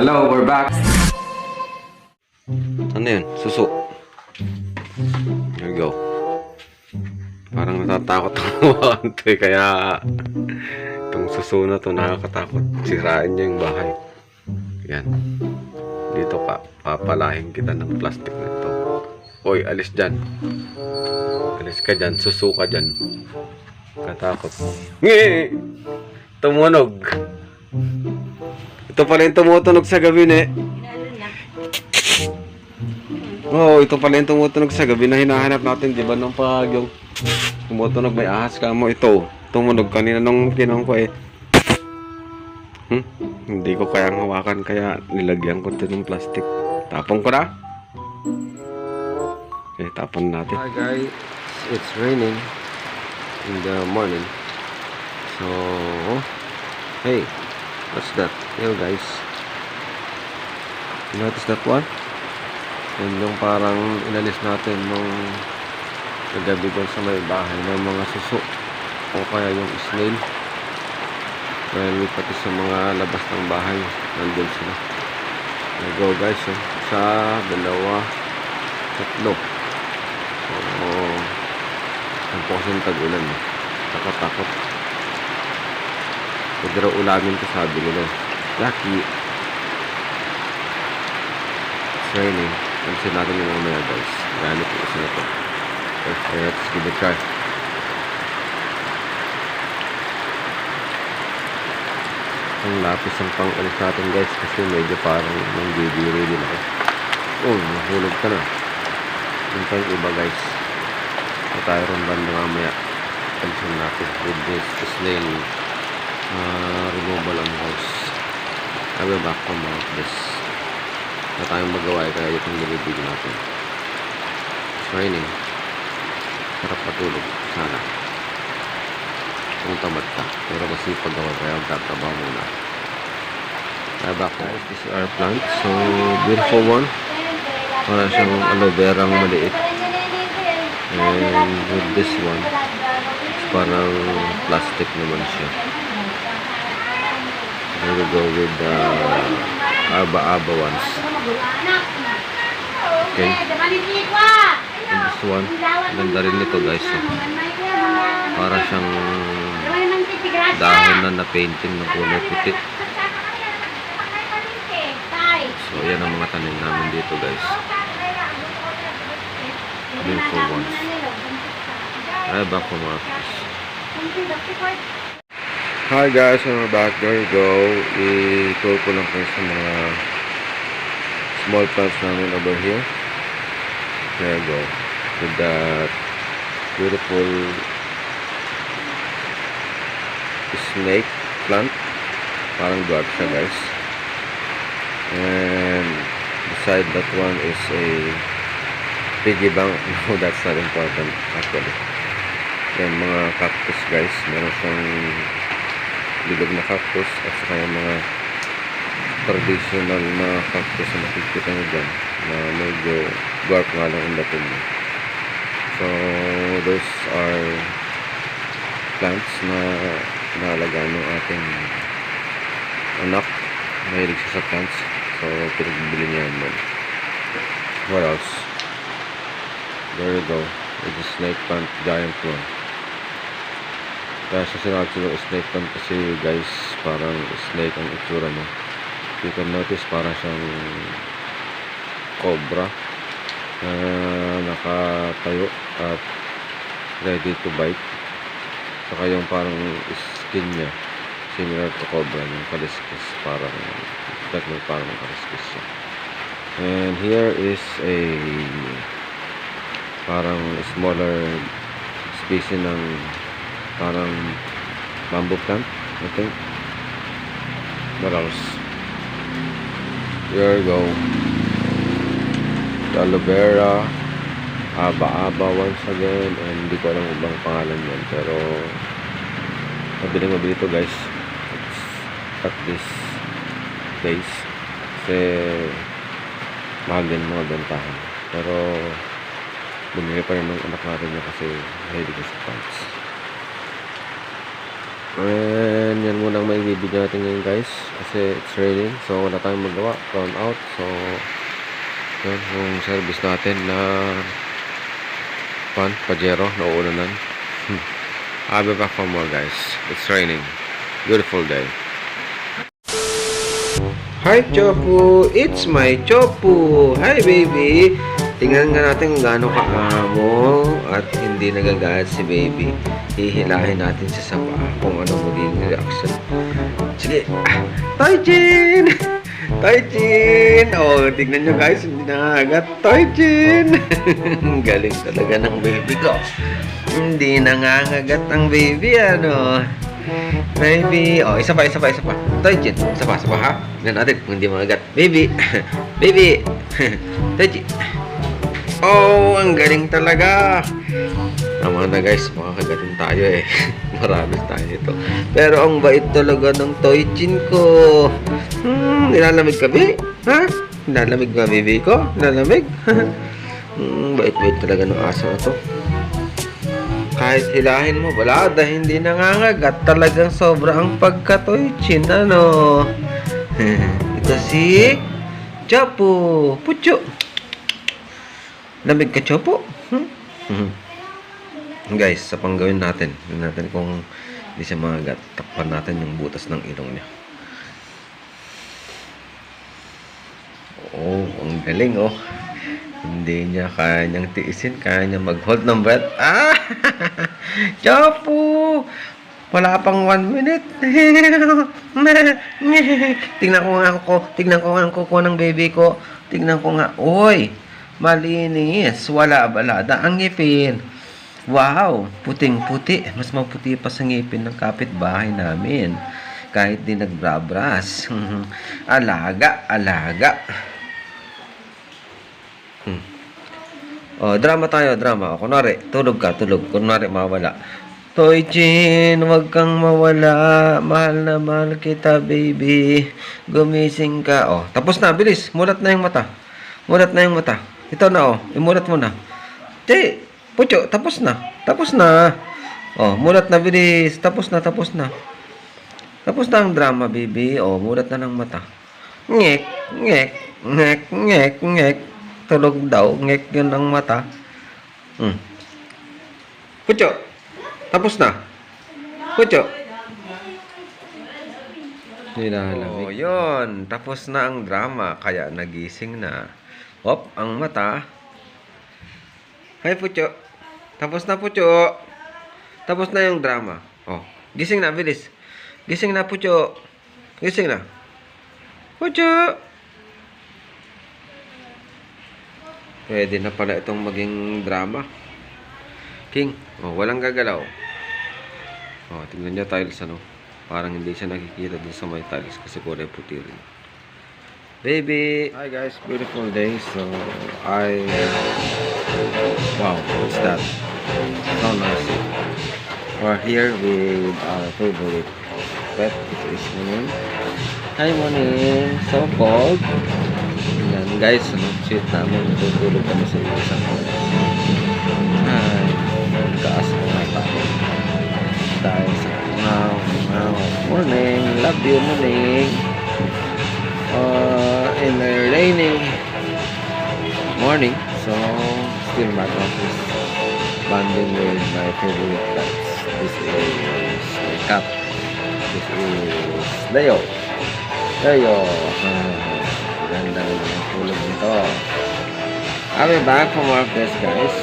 Hello, we're back. Ano yun? Suso. There you go. Parang natatakot ako konti, kaya itong suso na to nakakatakot. Sirain niya yung bahay. Yan. Dito ka. Papalahin kita ng plastic na ito. Hoy, alis dyan. Alis ka dyan. Suso ka dyan. Katakot. Ngi! Tumunog. Ito pala yung tumutunog sa gabi na Oo, ito pala yung tumutunog sa gabi na hinahanap natin, di ba? Nung pag yung tumutunog may ahas ka mo, ito tumunog kanina nung kinong ko Hindi ko kayang hawakan, kaya nilagyan ko ito ng plastic. Tapon ko na. Okay, tapon natin. Hi guys, it's raining in the morning. So, hey, what's that? Yo guys, you notice that one? Yan yung parang inalis natin nung nagabi doon sa may bahay ng mga suso o kaya yung snail. Well, pati sa mga labas ng bahay nandun sila. There go guys, isa, dalawa, tatlo. So, ang po kasing tag-ulan nakatakot. Pwede raw ulamin ko, sabi nila. Lucky. It's raining. Pansin natin yung mamaya guys. Ganit yung isa na ito. Okay, let's give it a try. Ang lapis ang pang-alis natin guys, kasi medyo parang nanggigiri din ako. Oh, nahulog ka na. Yung pa yung iba guys. At tayo ron banda mamaya. Pansin natin with this snail removal on hose. I will back from this. Na tayong magawa kaya itong nilibig natin. It's raining. Sarap matulog sana kung tamad ka, pero masipag ako kaya magtatrabaho muna. Kaya back guys, this is our plant. So beautiful one. Para siyang aloe vera maliit. And with this one, it's parang plastic naman siya. There we go with the aba-aba ones. Okay. And this one, ganda rin nito guys. Para siyang dahon na na-painting ng kulay puti. So yan ang mga tanim namin dito guys. Beautiful ones. Ay, back from our office. Hi guys, we're back. There you go. I-tour ko lang kayo sa mga small plants namin over here. There you go. With that beautiful snake plant. Parang dwarf siya guys. And beside that one is a piggy bank. No, that's not important actually. Yan, mga cactus guys. Meron siyang bilog na cactus at saka yung mga traditional na cactus na makikita nyo dyan na medyo dwarf nga lang ang dating mo. So those are plants na naalagaan ng ating anak. Mahilig siya sa plants, so pinagbili niya yun. What else? There you go. It's a snake plant, giant one. Kaya siya sinawag sila snake plant kasi guys, parang snake ang itsura niya. You can notice parang siyang cobra na nakatayo at ready to bite. Saka yung parang skin niya similar to cobra, yung kaliskis, parang kaliskis siya. And here is a parang smaller species ng parang bamboo plant, I think. What else? There you go. The aloe vera, aba-aba once again, and hindi ko alam ibang pangalan yan, pero mabili ito guys. It's at this place kasi mahal din mga bentahan, pero bumili pa rin ng anak natin niya kasi mahilig sa plants. And yan muna ang may video natin ngayon guys. Kasi it's raining. So wala tayong magawa. Brown out. So yun yung service natin na Pajero na uulanan. I'll be back for more guys. It's raining. Beautiful day. Hi Chopu! It's my Chopu! Hi baby! Tingnan nga natin kung gaano kaamo at hindi nagagalit si baby. Hihilahin natin siya sa paa kung ano magiging reaction. Sige! Toy-chin! Toy-chin! Oh, tingnan nyo guys, hindi nangagat. Toy-chin! Galing talaga ng baby ko. Hindi nangangagat ang baby, ano? Baby, oh, isa pa. Toy-chin, isa pa, ha? Tingnan natin kung hindi mangagat. Baby! Baby! Toy-chin! Oh, ang galing talaga! Tama na guys, makakagatin tayo eh. Marami tayo ito. Pero ang bait talaga ng Toy-chin ko. Nilalamig ka, baby? Ha? Nilalamig ba, baby ko? Nilalamig? Bait-bait talaga ng aso na to. Kahit hilahin mo, wala dahil hindi nangangagat. Talagang sobra ang pagka-Toy-chin, ano? Ito si Chapo. Pucho. Lamig ka, Chapo? Guys, sa panggawin natin. Tignan natin kung hindi siya mangagat. Takpan natin yung butas ng ilong niya. Oh, ang galing, oh. Hindi niya kanyang tiisin. Kaya niya mag-hold ng breath. Ah! Chapo! Wala pang 1 minute. Tingnan ko nga ang kuko ng baby ko. Tingnan ko nga. Oy! Malinis. Wala balada ang ngipin. Wow! Puting-puti. Mas maputi pa sa ngipin ng kapitbahay namin. Kahit di nagbrabras. Alaga. Oh, drama tayo, drama. O, kunwari, tulog. Kunwari, mawala. Toy-chin, huwag kang mawala. Mahal na mahal kita, baby. Gumising ka. Oh, tapos na, bilis. Mulat na yung mata. Ito na, oh. Imulat mo na. Pucho, tapos na. Oh, mulat na, bilis. Tapos na. Tapos na ang drama, baby. Oh, mulat na ng mata. Ngek. Tulog daw. Ngek yun ang mata. Pucho, tapos na. Pucho. Nilalamig. Oh, yun. Tapos na ang drama. Kaya nagising na. Hop, ang mata. Hi, Pucho. Tapos na, Pucho. Tapos na yung drama. Oh, gising na, bilis. Gising na, Pucho. Gising na. Pucho. Pwede na pala itong maging drama. King. Oh, walang gagalaw. Oh, tingnan niyo tiles, ano. Parang hindi siya nakikita dun sa may tiles kasi kulay puti rin. Baby! Hi guys, beautiful day. So, wow, what's that? So nice. We're here with our favorite pet. It is Moon. Hi, Moon. So cold. Yan guys, sweet namin. Tutulog kami sa isang hi. Kaas mga tayo. Dahil sa morning. Love you, morning. In a rainy morning, so still my office bonding with my favorite cats. This is my cat. This is Leo. Ganda rin ang tulog nito. I'll be back from work, guys.